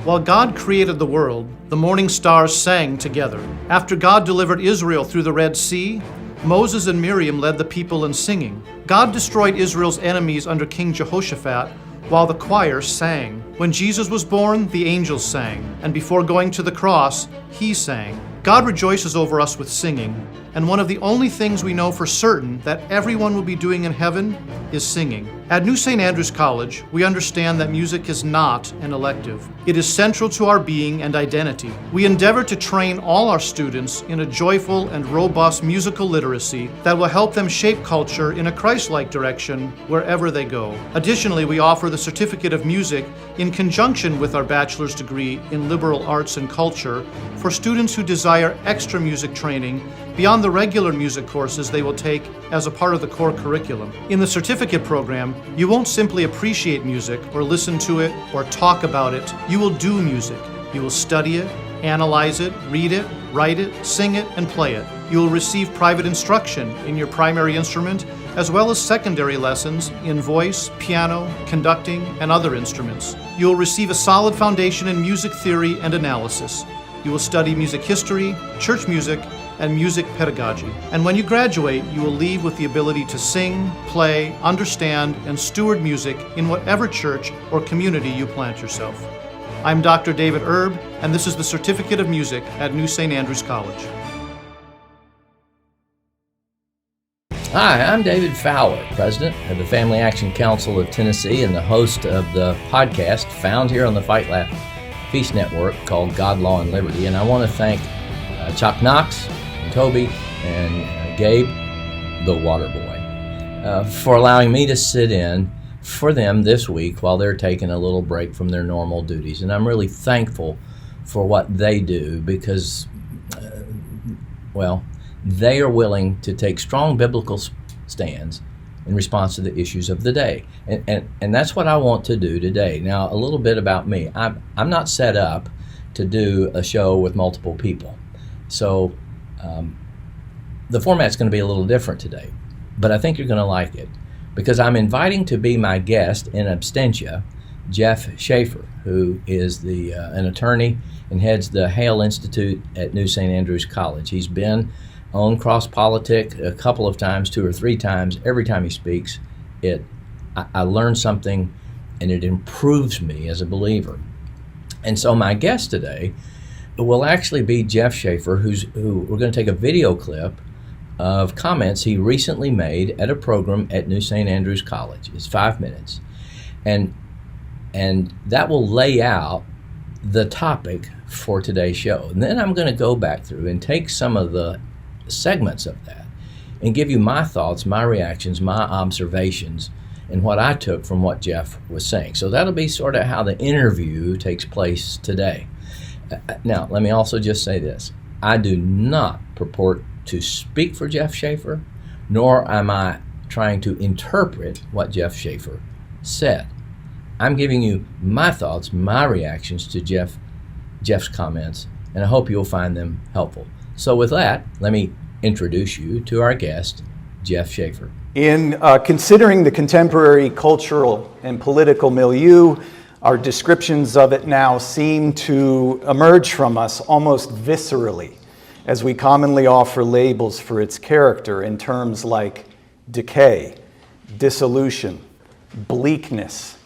While God created the world, the morning stars sang together. After God delivered Israel through the Red Sea, Moses and Miriam led the people in singing. God destroyed Israel's enemies under King Jehoshaphat, while the choir sang. When Jesus was born, the angels sang, and before going to the cross, he sang. God rejoices over us with singing, and one of the only things we know for certain that everyone will be doing in heaven is singing. At New St. Andrews College, we understand that music is not an elective. It is central to our being and identity. We endeavor to train all our students in a joyful and robust musical literacy that will help them shape culture in a Christ-like direction wherever they go. Additionally, we offer the Certificate of Music in conjunction with our bachelor's degree in liberal arts and culture for students who desire extra music training beyond the regular music courses they will take as a part of the core curriculum. In the certificate program, you won't simply appreciate music or listen to it or talk about it. You will do music. You will study it, analyze it, read it, write it, sing it, and play it. You will receive private instruction in your primary instrument as well as secondary lessons in voice, piano, conducting, and other instruments. You will receive a solid foundation in music theory and analysis. You will study music history, church music, and music pedagogy. And when you graduate, you will leave with the ability to sing, play, understand, and steward music in whatever church or community you plant yourself. I'm Dr. David Erb, and this is the Certificate of Music at New St. Andrews College. Hi, I'm David Fowler, President of the Family Action Council of Tennessee and the host of the podcast found here on the Fight Laugh Feast Network called God, Law, and Liberty. And I want to thank Chuck Knox and Toby and Gabe, the water boy, for allowing me to sit in for them this week while they're taking a little break from their normal duties. And I'm really thankful for what they do because, they are willing to take strong biblical stands in response to the issues of the day. And that's what I want to do today. Now, a little bit about me. I'm not set up to do a show with multiple people. So the format's going to be a little different today, but I think you're going to like it because I'm inviting to be my guest in absentia Jeff Shafer, who is an attorney and heads the Hale Institute at New St. Andrews College. He's been on Cross Politic a couple of times, 2 or 3 times. Every time he speaks, I learn something and it improves me as a believer. And so my guest today will actually be Jeff Shafer, who we're going to take a video clip of comments he recently made at a program at New St. Andrews College. It's 5 minutes. And that will lay out the topic for today's show. And then I'm going to go back through and take some of the segments of that and give you my thoughts, my reactions, my observations, and what I took from what Jeff was saying. So that'll be sort of how the interview takes place today. Now, let me also just say this. I do not purport to speak for Jeff Shafer, nor am I trying to interpret what Jeff Shafer said. I'm giving you my thoughts, my reactions to Jeff's comments, and I hope you'll find them helpful. So with that, let me introduce you to our guest, Jeff Shafer. In considering the contemporary cultural and political milieu, our descriptions of it now seem to emerge from us almost viscerally, as we commonly offer labels for its character in terms like decay, dissolution, bleakness,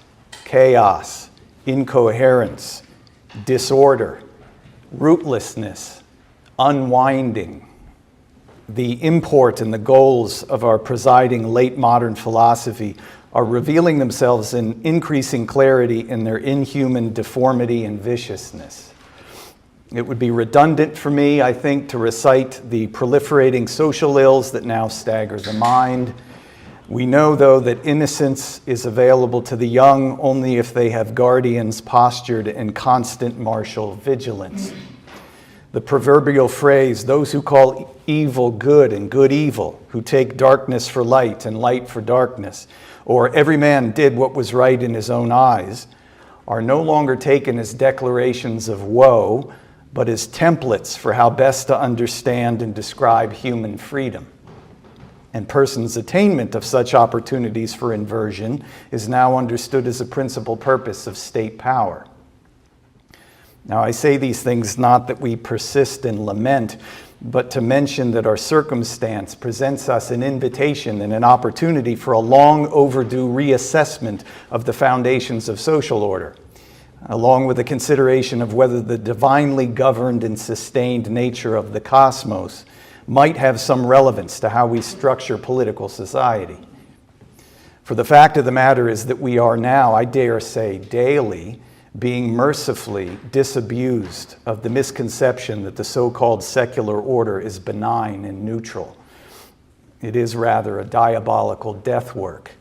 chaos, incoherence, disorder, rootlessness, unwinding. The import and the goals of our presiding late modern philosophy are revealing themselves in increasing clarity in their inhuman deformity and viciousness. It would be redundant for me, I think, to recite the proliferating social ills that now stagger the mind. We know, though, that innocence is available to the young only if they have guardians postured in constant martial vigilance. The proverbial phrase, those who call evil good and good evil, who take darkness for light and light for darkness, or every man did what was right in his own eyes, are no longer taken as declarations of woe, but as templates for how best to understand and describe human freedom. And persons' attainment of such opportunities for inversion is now understood as a principal purpose of state power. Now, I say these things not that we persist in lament, but to mention that our circumstance presents us an invitation and an opportunity for a long overdue reassessment of the foundations of social order, along with the consideration of whether the divinely governed and sustained nature of the cosmos might have some relevance to how we structure political society. For the fact of the matter is that we are now, I dare say, daily being mercifully disabused of the misconception that the so-called secular order is benign and neutral. It is rather a diabolical death work.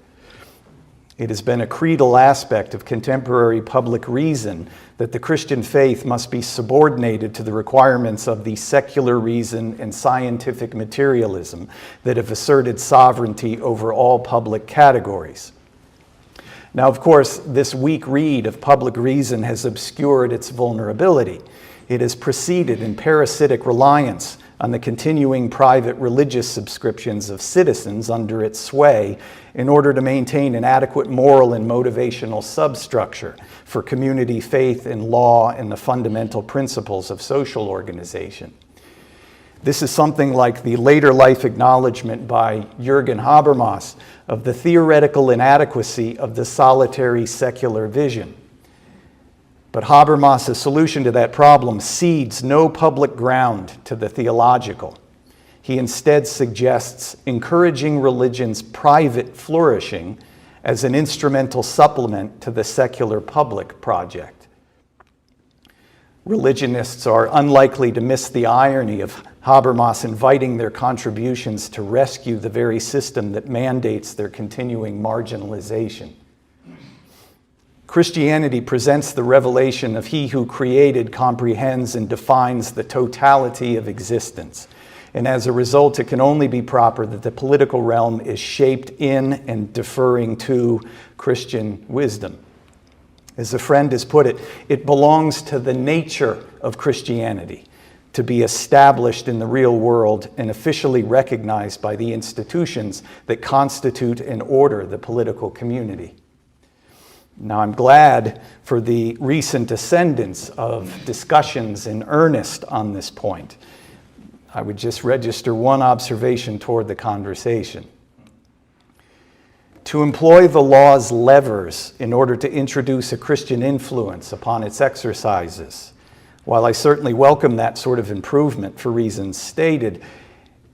It has been a creedal aspect of contemporary public reason that the Christian faith must be subordinated to the requirements of the secular reason and scientific materialism that have asserted sovereignty over all public categories. Now, of course, this weak read of public reason has obscured its vulnerability. It has proceeded in parasitic reliance on the continuing private religious subscriptions of citizens under its sway in order to maintain an adequate moral and motivational substructure for community faith in law and the fundamental principles of social organization. This is something like the later life acknowledgement by Jürgen Habermas of the theoretical inadequacy of the solitary secular vision. But Habermas' solution to that problem cedes no public ground to the theological. He instead suggests encouraging religion's private flourishing as an instrumental supplement to the secular public project. Religionists are unlikely to miss the irony of Habermas inviting their contributions to rescue the very system that mandates their continuing marginalization. Christianity presents the revelation of He who created, comprehends, and defines the totality of existence. And as a result, it can only be proper that the political realm is shaped in and deferring to Christian wisdom. As a friend has put it, it belongs to the nature of Christianity to be established in the real world and officially recognized by the institutions that constitute and order the political community. Now, I'm glad for the recent ascendance of discussions in earnest on this point. I would just register one observation toward the conversation. To employ the law's levers in order to introduce a Christian influence upon its exercises, while I certainly welcome that sort of improvement for reasons stated,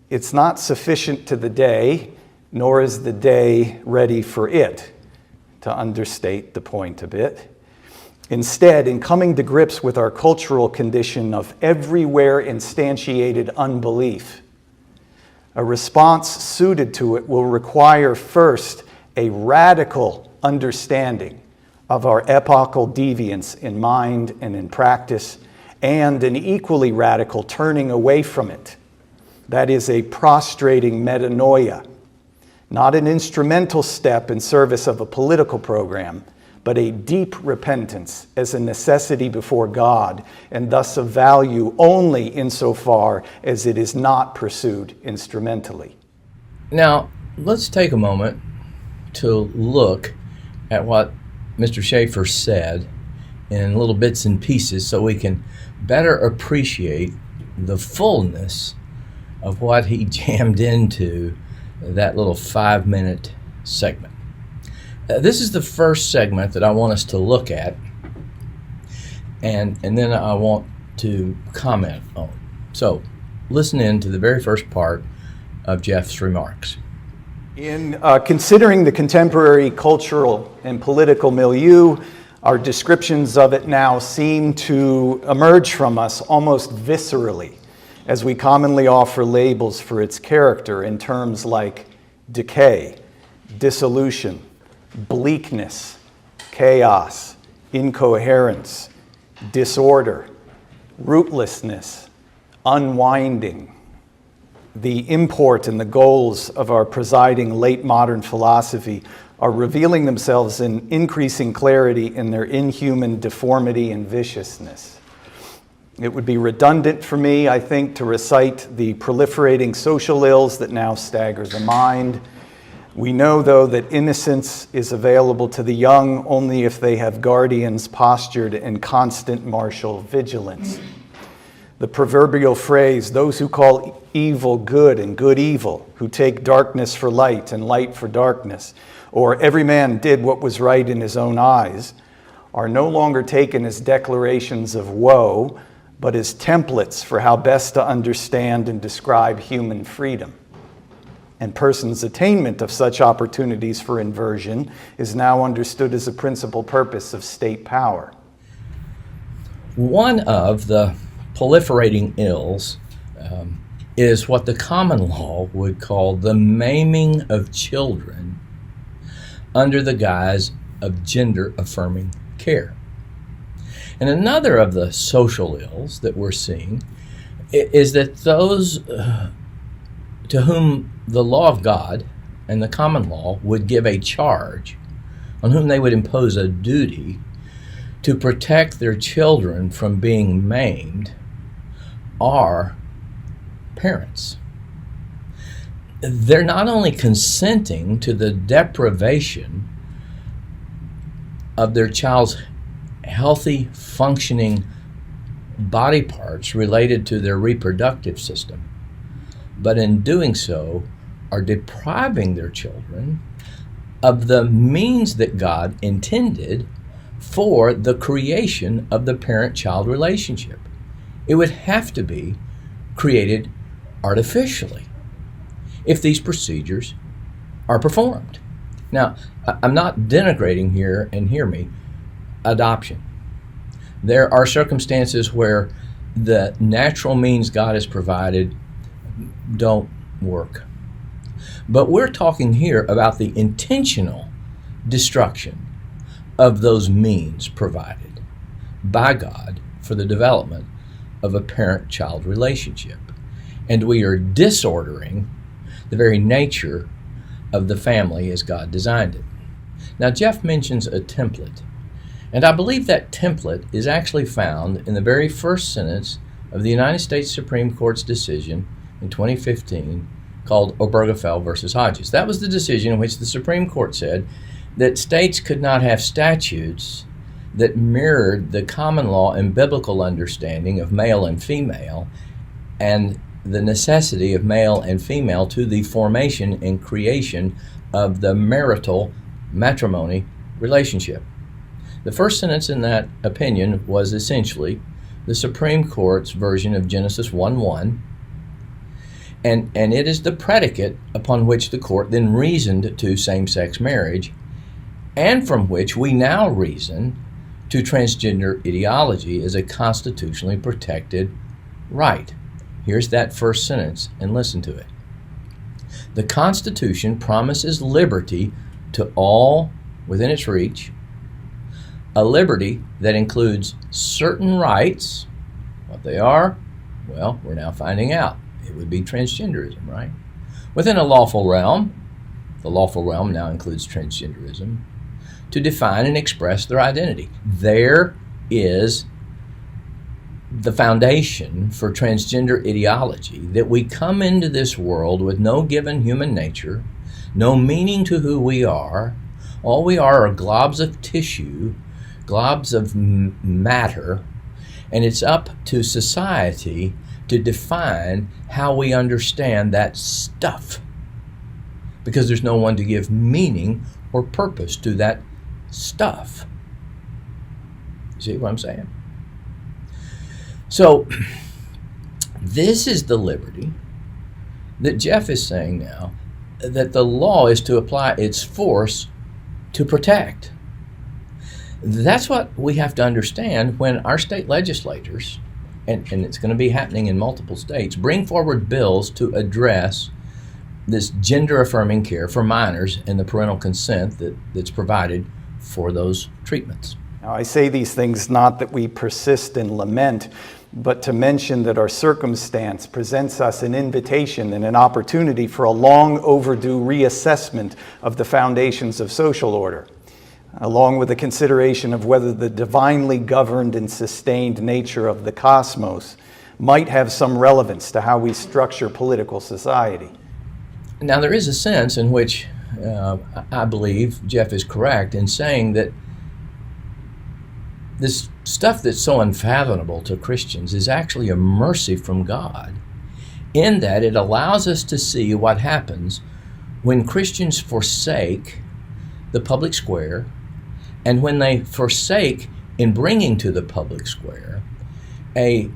it's not sufficient to the day, nor is the day ready for it, to understate the point a bit. Instead, in coming to grips with our cultural condition of everywhere instantiated unbelief, a response suited to it will require first a radical understanding of our epochal deviance in mind and in practice, and an equally radical turning away from it. That is a prostrating metanoia, not an instrumental step in service of a political program, but a deep repentance as a necessity before God, and thus of value only insofar as it is not pursued instrumentally. Now, let's take a moment to look at what Mr. Shafer said in little bits and pieces so we can better appreciate the fullness of what he jammed into that little 5-minute segment. This is the first segment that I want us to look at, and then I want to comment on. So, listen in to the very first part of Jeff's remarks. In considering the contemporary cultural and political milieu, our descriptions of it now seem to emerge from us almost viscerally, as we commonly offer labels for its character in terms like decay, dissolution, bleakness, chaos, incoherence, disorder, rootlessness, unwinding. The import and the goals of our presiding late modern philosophy are revealing themselves in increasing clarity in their inhuman deformity and viciousness. It would be redundant for me, I think, to recite the proliferating social ills that now stagger the mind. We know, though, that innocence is available to the young only if they have guardians postured in constant martial vigilance. The proverbial phrase, those who call evil good and good evil, who take darkness for light and light for darkness, or every man did what was right in his own eyes, are no longer taken as declarations of woe, but as templates for how best to understand and describe human freedom. And persons' attainment of such opportunities for inversion is now understood as a principal purpose of state power. One of the proliferating ills is what the common law would call the maiming of children under the guise of gender-affirming care. And another of the social ills that we're seeing is that those to whom the law of God and the common law would give a charge, on whom they would impose a duty to protect their children from being maimed, are parents. They're not only consenting to the deprivation of their child's healthy, functioning body parts related to their reproductive system, but in doing so are depriving their children of the means that God intended for the creation of the parent-child relationship. It would have to be created artificially if these procedures are performed. Now, I'm not denigrating here, and hear me, adoption. There are circumstances where the natural means God has provided don't work. But we're talking here about the intentional destruction of those means provided by God for the development of a parent-child relationship. And we are disordering the very nature of the family as God designed it. Now, Jeff mentions a template, and I believe that template is actually found in the very first sentence of the United States Supreme Court's decision in 2015 called Obergefell versus Hodges. That was the decision in which the Supreme Court said that states could not have statutes that mirrored the common law and biblical understanding of male and female and the necessity of male and female to the formation and creation of the marital matrimony relationship. The first sentence in that opinion was essentially the Supreme Court's version of Genesis 1:1, and it is the predicate upon which the court then reasoned to same-sex marriage, and from which we now reason to transgender ideology as a constitutionally protected right. Here's that first sentence, and listen to it. The Constitution promises liberty to all within its reach, a liberty that includes certain rights. What they are? Well, we're now finding out. It would be transgenderism, right? Within a lawful realm, the lawful realm now includes transgenderism, to define and express their identity. There is the foundation for transgender ideology, that we come into this world with no given human nature, no meaning to who we are. All we are globs of tissue, globs of matter, and it's up to society to define how we understand that stuff, because there's no one to give meaning or purpose to that stuff. See what I'm saying? So this is the liberty that Jeff is saying now, that the law is to apply its force to protect. That's what we have to understand when our state legislators, and it's going to be happening in multiple states, bring forward bills to address this gender-affirming care for minors and the parental consent that's provided for those treatments. Now, I say these things not that we persist in lament, but to mention that our circumstance presents us an invitation and an opportunity for a long overdue reassessment of the foundations of social order, along with the consideration of whether the divinely governed and sustained nature of the cosmos might have some relevance to how we structure political society. Now, there is a sense in which I believe Jeff is correct in saying that this stuff that's so unfathomable to Christians is actually a mercy from God, in that it allows us to see what happens when Christians forsake the public square, and when they forsake in bringing to the public square a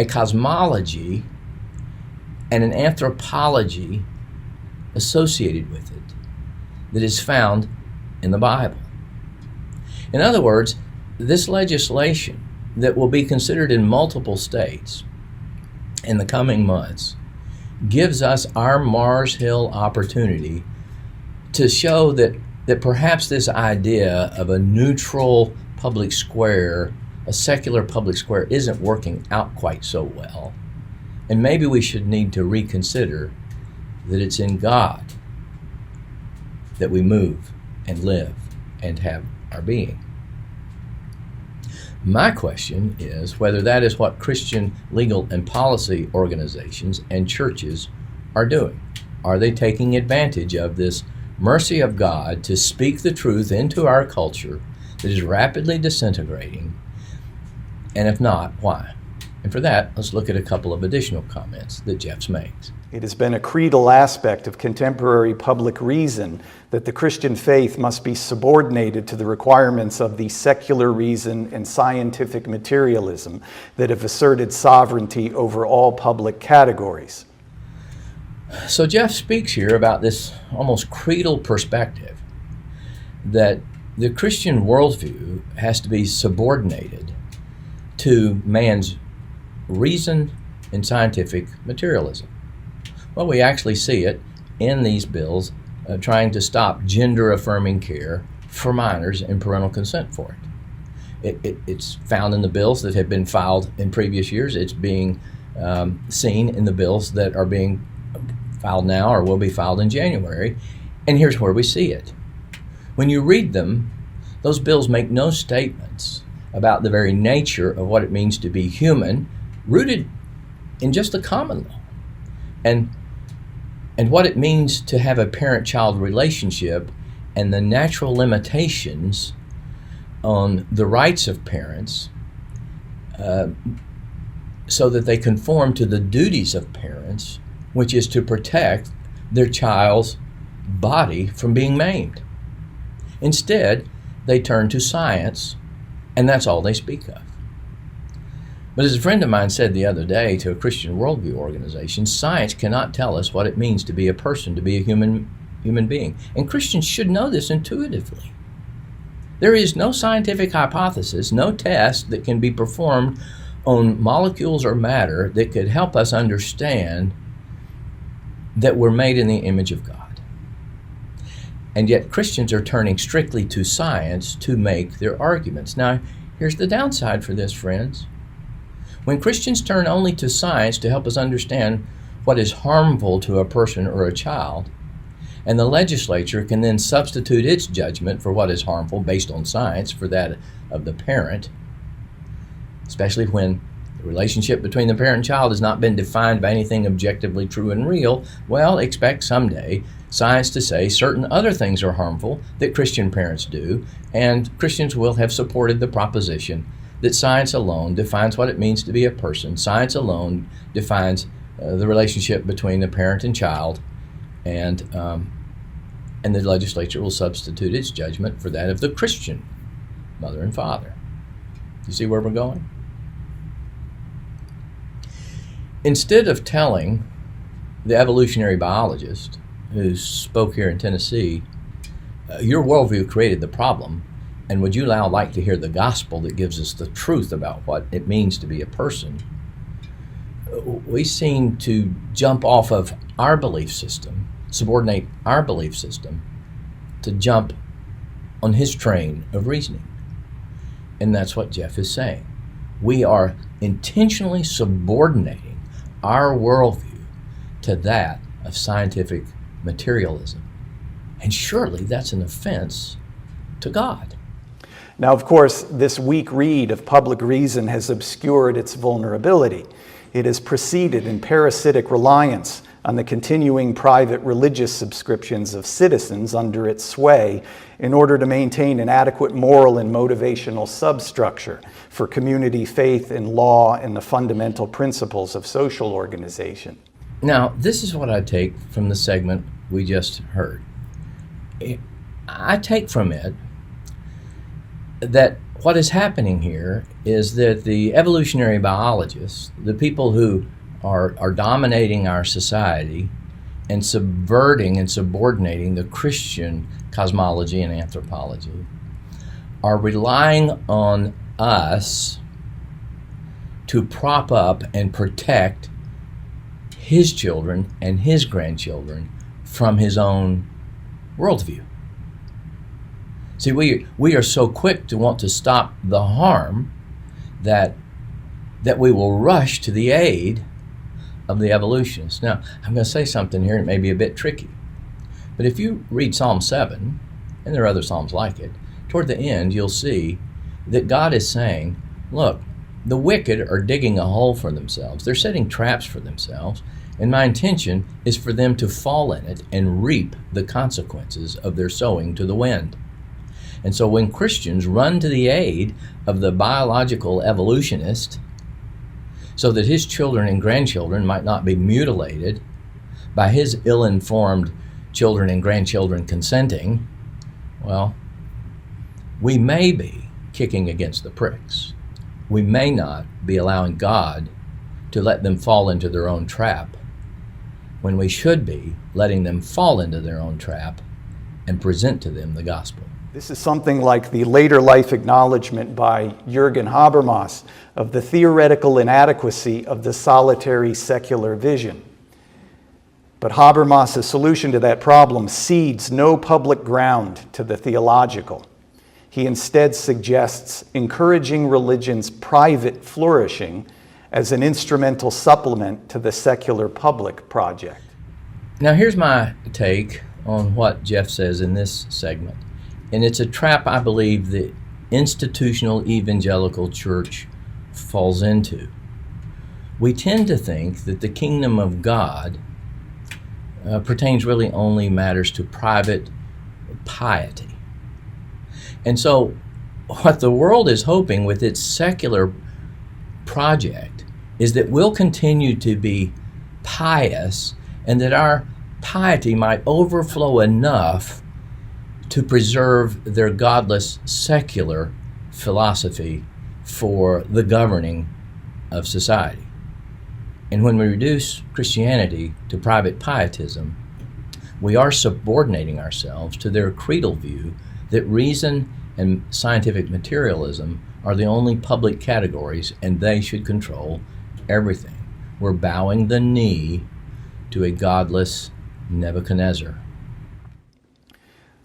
cosmology and an anthropology associated with it that is found in the Bible. In other words, this legislation that will be considered in multiple states in the coming months gives us our Mars Hill opportunity to show that perhaps this idea of a neutral public square, a secular public square, isn't working out quite so well. And maybe we should need to reconsider that it's in God that we move and live and have our being. My question is whether that is what Christian legal and policy organizations and churches are doing. Are they taking advantage of this mercy of God to speak the truth into our culture that is rapidly disintegrating? And if not, why? And for that, let's look at a couple of additional comments that Jeff makes. It has been a creedal aspect of contemporary public reason that the Christian faith must be subordinated to the requirements of the secular reason and scientific materialism that have asserted sovereignty over all public categories. So Jeff speaks here about this almost creedal perspective that the Christian worldview has to be subordinated to man's reason and scientific materialism. Well, we actually see it in these bills trying to stop gender-affirming care for minors and parental consent for it. It's found in the bills that have been filed in previous years. It's being seen in the bills that are being filed now or will be filed in January. And here's where we see it. When you read them, those bills make no statements about the very nature of what it means to be human, rooted in just the common law, and what it means to have a parent-child relationship and the natural limitations on the rights of parents so that they conform to the duties of parents, which is to protect their child's body from being maimed. Instead, they turn to science, and that's all they speak of. But as a friend of mine said the other day to a Christian worldview organization, science cannot tell us what it means to be a person, to be a human being. And Christians should know this intuitively. There is no scientific hypothesis, no test that can be performed on molecules or matter that could help us understand that we're made in the image of God. And yet Christians are turning strictly to science to make their arguments. Now, here's the downside for this, friends. When Christians turn only to science to help us understand what is harmful to a person or a child, and the legislature can then substitute its judgment for what is harmful based on science for that of the parent, especially when the relationship between the parent and child has not been defined by anything objectively true and real, well, expect someday science to say certain other things are harmful that Christian parents do, and Christians will have supported the proposition that science alone defines what it means to be a person. Science alone defines the relationship between the parent and child, and the legislature will substitute its judgment for that of the Christian mother and father. You see where we're going? Instead of telling the evolutionary biologist who spoke here in Tennessee, your worldview created the problem, and would you now like to hear the gospel that gives us the truth about what it means to be a person? We seem to jump off of our belief system, subordinate our belief system to jump on his train of reasoning. And that's what Jeff is saying. We are intentionally subordinating our worldview to that of scientific materialism. And surely that's an offense to God. Now, of course, this weak read of public reason has obscured its vulnerability. It has proceeded in parasitic reliance on the continuing private religious subscriptions of citizens under its sway in order to maintain an adequate moral and motivational substructure for community faith in law and the fundamental principles of social organization. Now, this is what I take from the segment we just heard. I take from it that what is happening here is that the evolutionary biologists, the people who are dominating our society and subverting and subordinating the Christian cosmology and anthropology, are relying on us to prop up and protect his children and his grandchildren from his own worldview. See, we are so quick to want to stop the harm that we will rush to the aid of the evolutionists. Now, I'm going to say something here, it may be a bit tricky, but if you read Psalm 7, and there are other psalms like it, toward the end you'll see that God is saying, look, the wicked are digging a hole for themselves. They're setting traps for themselves, and my intention is for them to fall in it and reap the consequences of their sowing to the wind. And so when Christians run to the aid of the biological evolutionist so that his children and grandchildren might not be mutilated by his ill-informed children and grandchildren consenting, well, we may be kicking against the pricks. We may not be allowing God to let them fall into their own trap when we should be letting them fall into their own trap and present to them the gospel. This is something like the later life acknowledgement by Jürgen Habermas of the theoretical inadequacy of the solitary secular vision. But Habermas' solution to that problem cedes no public ground to the theological. He instead suggests encouraging religion's private flourishing as an instrumental supplement to the secular public project. Now here's my take on what Jeff says in this segment. And it's a trap I believe the institutional evangelical church falls into. We tend to think that the kingdom of God pertains really only matters to private piety. And so what the world is hoping with its secular project is that we'll continue to be pious and that our piety might overflow enough to preserve their godless secular philosophy for the governing of society. And when we reduce Christianity to private pietism, we are subordinating ourselves to their creedal view that reason and scientific materialism are the only public categories and they should control everything. We're bowing the knee to a godless Nebuchadnezzar.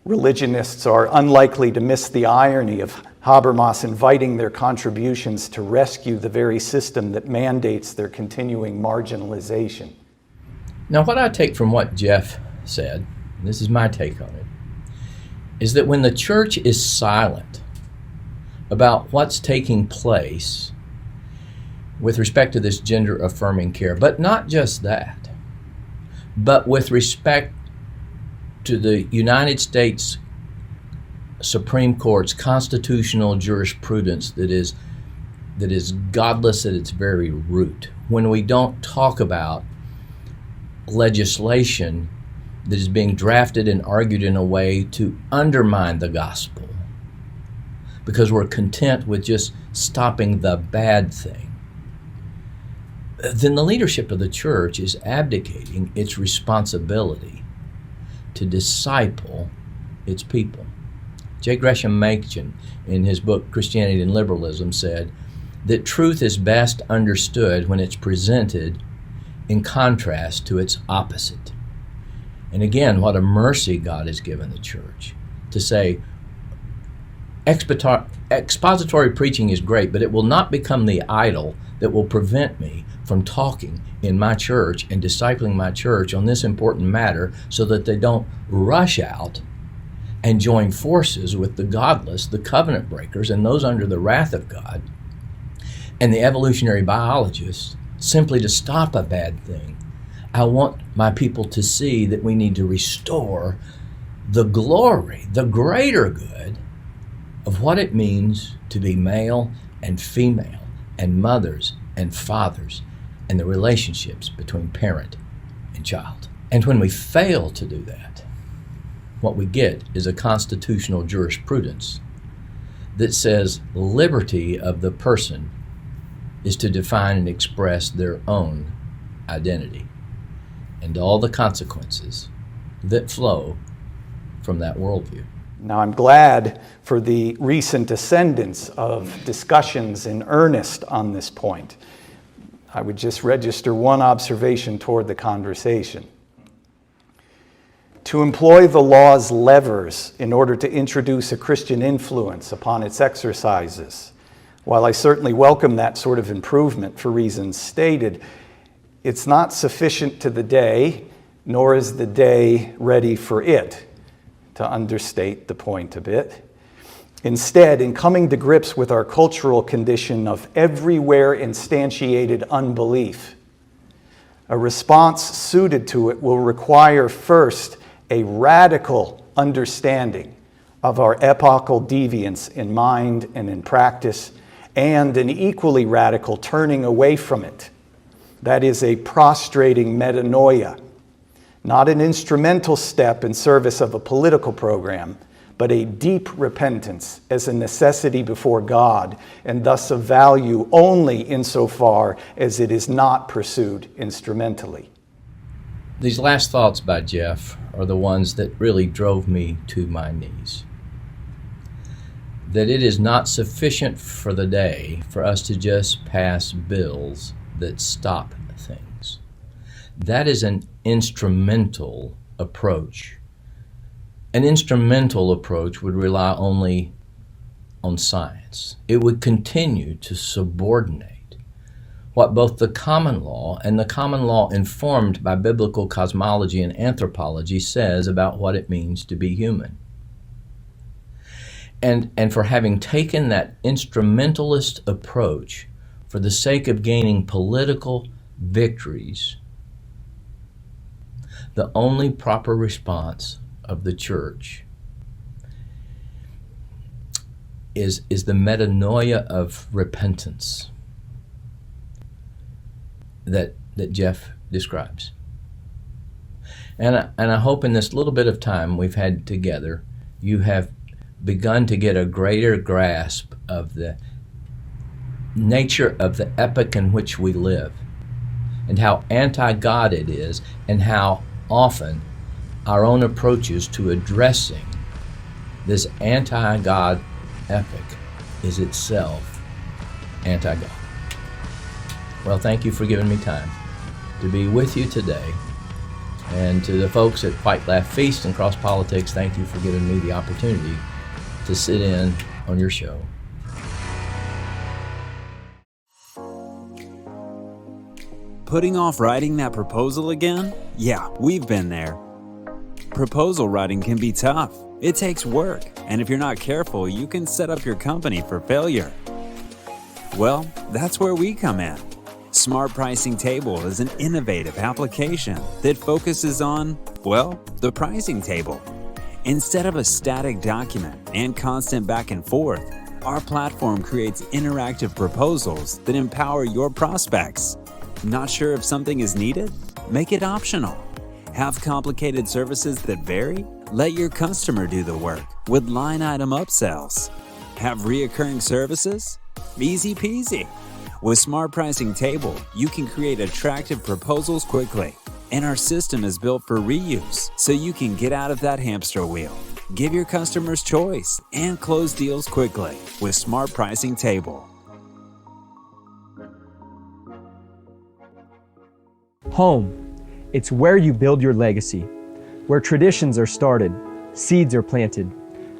Religionists are unlikely to miss the irony of Habermas inviting their contributions to rescue the very system that mandates their continuing marginalization. Now, what I take from what Jeff said, and this is my take on it, is that when the church is silent about what's taking place with respect to this gender-affirming care, but not just that, but with respect to the United States Supreme Court's constitutional jurisprudence that is godless at its very root. When we don't talk about legislation that is being drafted and argued in a way to undermine the gospel, because we're content with just stopping the bad thing, then the leadership of the church is abdicating its responsibility to disciple its people. J. Gresham Machen, in his book Christianity and Liberalism, said that truth is best understood when it's presented in contrast to its opposite. And again, what a mercy God has given the church to say, expository preaching is great, but it will not become the idol that will prevent me from talking in my church and discipling my church on this important matter so that they don't rush out and join forces with the godless, the covenant breakers, and those under the wrath of God, and the evolutionary biologists simply to stop a bad thing. I want my people to see that we need to restore the glory, the greater good of what it means to be male and female and mothers and fathers and the relationships between parent and child. And when we fail to do that, what we get is a constitutional jurisprudence that says liberty of the person is to define and express their own identity and all the consequences that flow from that worldview. Now, I'm glad for the recent ascendance of discussions in earnest on this point. I would just register one observation toward the conversation. To employ the law's levers in order to introduce a Christian influence upon its exercises, while I certainly welcome that sort of improvement for reasons stated, it's not sufficient to the day, nor is the day ready for it, to understate the point a bit. Instead, in coming to grips with our cultural condition of everywhere instantiated unbelief, a response suited to it will require first a radical understanding of our epochal deviance in mind and in practice, and an equally radical turning away from it. That is a prostrating metanoia, not an instrumental step in service of a political program, but a deep repentance as a necessity before God, and thus of value only insofar as it is not pursued instrumentally. These last thoughts by Jeff are the ones that really drove me to my knees. That it is not sufficient for the day for us to just pass bills that stop things. That is an instrumental approach. An instrumental approach would rely only on science. It would continue to subordinate what both the common law and the common law informed by biblical cosmology and anthropology says about what it means to be human. And for having taken that instrumentalist approach for the sake of gaining political victories, the only proper response of the church is the metanoia of repentance that Jeff describes. And I hope in this little bit of time we've had together, you have begun to get a greater grasp of the nature of the epoch in which we live, and how anti-God it is, and how often our own approaches to addressing this anti-God epoch is itself anti-God. Well, thank you for giving me time to be with you today. And to the folks at White Laugh Feast and Cross Politics, thank you for giving me the opportunity to sit in on your show. Putting off writing that proposal again? Yeah, we've been there. Proposal writing can be tough. It takes work, and if you're not careful, you can set up your company for failure. Well, that's where we come in. Smart Pricing Table is an innovative application that focuses on, well, the pricing table. Instead of a static document and constant back and forth, our platform creates interactive proposals that empower your prospects. Not sure if something is needed? Make it optional. Have complicated services that vary? Let your customer do the work with line item upsells. Have reoccurring services? Easy peasy. With Smart Pricing Table, you can create attractive proposals quickly. And our system is built for reuse, so you can get out of that hamster wheel. Give your customers choice and close deals quickly with Smart Pricing Table. Home. It's where you build your legacy, where traditions are started, seeds are planted,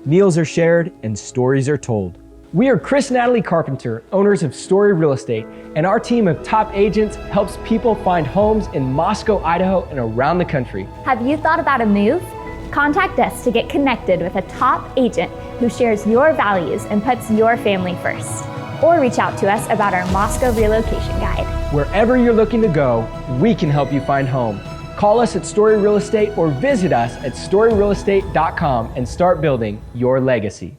meals are shared, and stories are told. We are Chris and Natalie Carpenter, owners of Story Real Estate, and our team of top agents helps people find homes in Moscow, Idaho, and around the country. Have you thought about a move? Contact us to get connected with a top agent who shares your values and puts your family first. or reach out to us about our Moscow relocation guide. Wherever you're looking to go, we can help you find home. Call us at Story Real Estate or visit us at storyrealestate.com and start building your legacy.